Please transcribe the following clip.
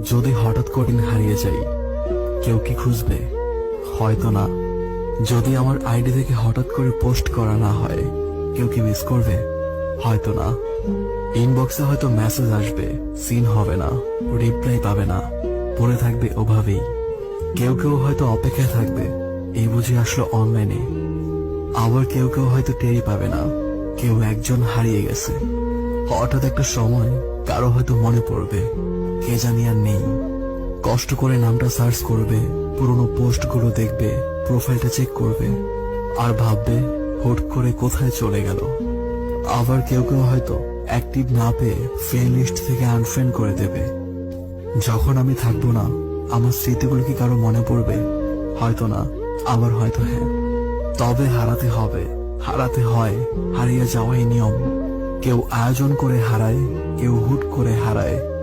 যদি হঠাৎ কঠিন হারিয়ে যাই, কেউ কি খুঁজবে? হয়তো না। যদি আমার আইডি থেকে হঠাৎ করে পোস্ট করা না হয়, কেউ কি মিস করবে? হয়তো না। ইনবক্সে হয়তো মেসেজ আসবে, সিন হবে না, রিপ্লাই পাবে না, পড়ে থাকবে ওভাবেই। কেউ কেউ হয়তো অপেক্ষায় থাকবে, এই বুঝে আসলো অনলাইনে। আবার কেউ কেউ হয়তো টেরই পাবে না, কেউ একজন হারিয়ে গেছে। হঠাৎ একটা সময় কারো হয়তো মনে পড়বে, কে জানি আর নেই। কষ্ট করে নামটা সার্চ করবে, পুরনো পোস্টগুলো দেখবে, প্রোফাইলটা চেক করবে, আর ভাববে হুট করে কোথায় চলে গেল। আবার কেউ কেউ হয়তো অ্যাক্টিভ না পেয়ে ফ্রেন্ড লিস্ট থেকে আনফ্রেন্ড করে দেবে। যখন আমি থাকবো না, আমার স্মৃতিগুলো কি কারো মনে পড়বে? হয়তো না, আবার হয়তো হ্যাঁ। তবে হারাতে হবে, হারাতে হয়, হারিয়ে যাওয়াই নিয়ম। কেউ আয়োজন করে হারায়, কেউ হুট করে হারায়।